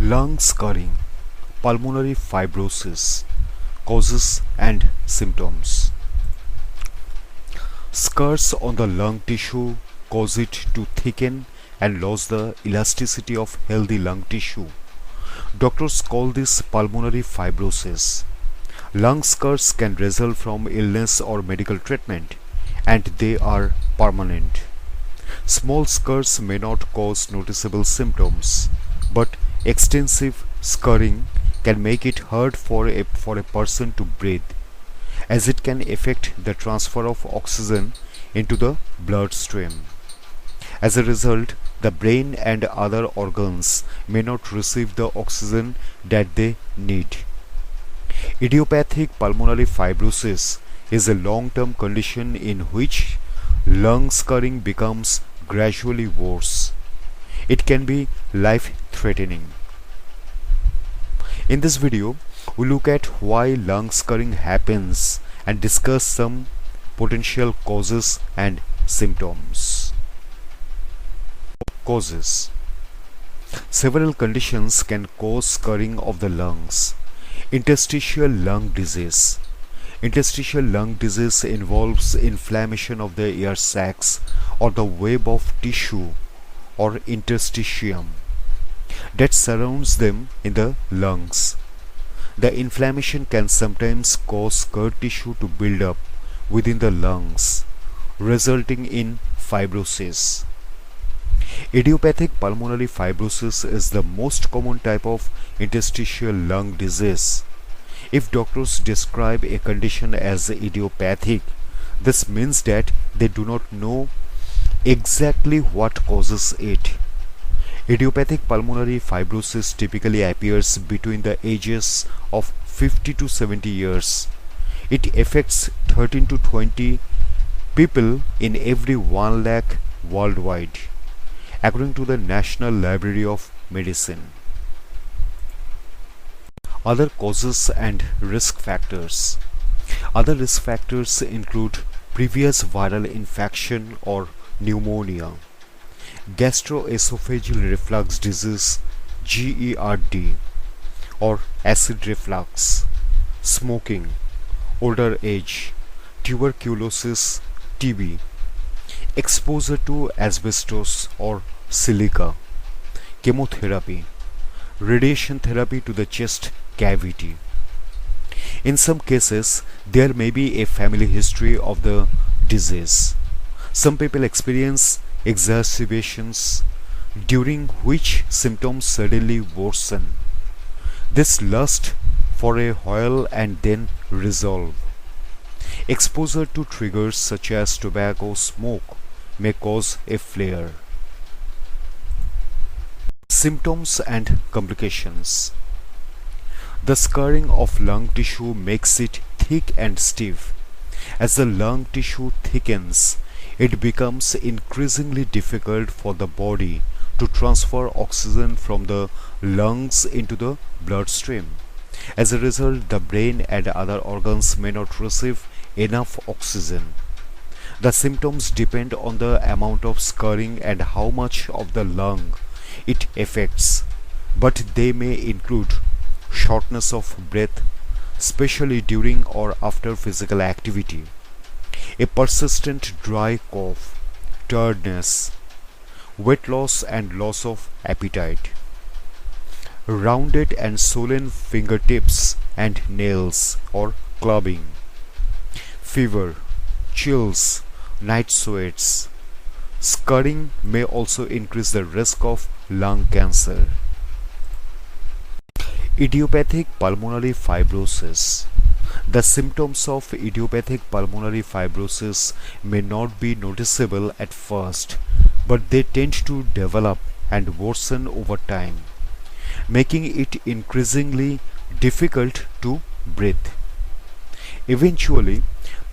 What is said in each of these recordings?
Lung scarring, pulmonary fibrosis, causes and symptoms. Scars on the lung tissue cause it to thicken and lose the elasticity of healthy lung tissue. Doctors call this pulmonary fibrosis. Lung scars can result from illness or medical treatment, and they are permanent. Small scars may not cause noticeable symptoms, but extensive scarring can make it hard for a person to breathe, as it can affect the transfer of oxygen into the bloodstream. As a result, the brain and other organs may not receive the oxygen that they need. Idiopathic pulmonary fibrosis is a long-term condition in which lung scarring becomes gradually worse. It can be life-threatening. In this video, we look at why lung scarring happens and discuss some potential causes and symptoms. Causes. Several conditions can cause scarring of the lungs. Interstitial lung disease. Interstitial lung disease involves inflammation of the air sacs or the web of tissue or interstitium that surrounds them in the lungs. The inflammation can sometimes cause scar tissue to build up within the lungs, resulting in fibrosis. Idiopathic pulmonary fibrosis is the most common type of interstitial lung disease. If doctors describe a condition as idiopathic, this means that they do not know exactly what causes it. Idiopathic pulmonary fibrosis typically appears between the ages of 50 to 70 years. It affects 13 to 20 people in every 1 lakh worldwide, according to the National Library of Medicine. Other causes and risk factors. Other risk factors include previous viral infection or pneumonia, gastroesophageal reflux disease GERD or acid reflux, smoking, older age, tuberculosis TB, exposure to asbestos or silica, chemotherapy, radiation therapy to the chest cavity. In some cases, there may be a family history of the disease. Some people experience exacerbations during which symptoms suddenly worsen. This lasts for a while and then resolve. Exposure to triggers such as tobacco smoke may cause a flare. Symptoms and complications. The scarring of lung tissue makes it thick and stiff. As the lung tissue thickens, it becomes increasingly difficult for the body to transfer oxygen from the lungs into the bloodstream. As a result, the brain and other organs may not receive enough oxygen. The symptoms depend on the amount of scarring and how much of the lung it affects, but they may include shortness of breath, especially during or after physical activity, a persistent dry cough, tiredness, weight loss and loss of appetite, rounded and swollen fingertips and nails or clubbing, fever, chills, night sweats. Scarring may also increase the risk of lung cancer. Idiopathic pulmonary fibrosis. The symptoms of idiopathic pulmonary fibrosis may not be noticeable at first, but they tend to develop and worsen over time, making it increasingly difficult to breathe. Eventually,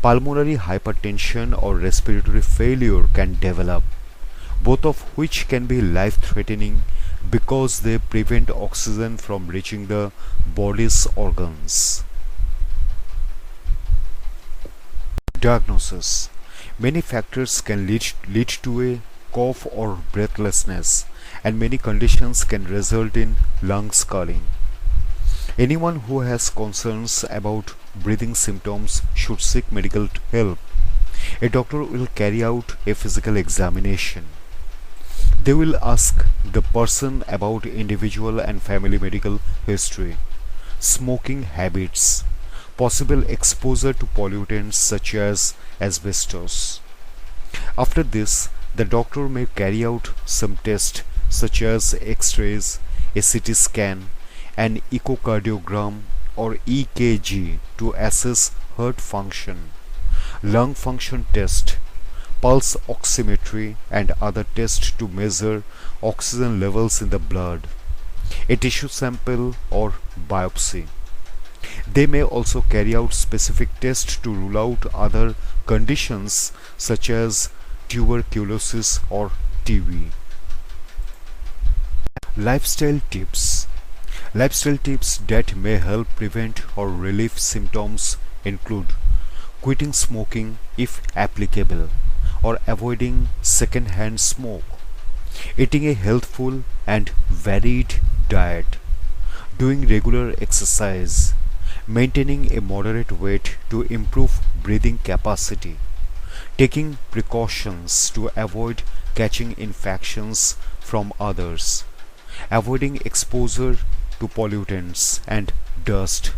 pulmonary hypertension or respiratory failure can develop, both of which can be life-threatening because they prevent oxygen from reaching the body's organs. Diagnosis. Many factors can lead to a cough or breathlessness, and many conditions can result in lung scarring. Anyone who has concerns about breathing symptoms should seek medical help. A doctor will carry out a physical examination. They will ask the person about individual and family medical history, smoking habits, possible exposure to pollutants such as asbestos. After this, the doctor may carry out some tests such as X-rays, a CT scan, an echocardiogram or EKG to assess heart function, lung function test, pulse oximetry and other tests to measure oxygen levels in the blood, a tissue sample or biopsy. They may also carry out specific tests to rule out other conditions such as tuberculosis or TB. Lifestyle tips. Lifestyle tips that may help prevent or relieve symptoms include quitting smoking if applicable, or avoiding second-hand smoke, eating a healthful and varied diet, doing regular exercise, maintaining a moderate weight to improve breathing capacity, taking precautions to avoid catching infections from others, avoiding exposure to pollutants and dust.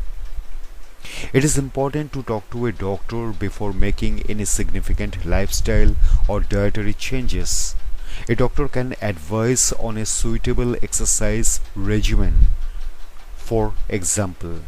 It is important to talk to a doctor before making any significant lifestyle or dietary changes. A doctor can advise on a suitable exercise regimen, for example.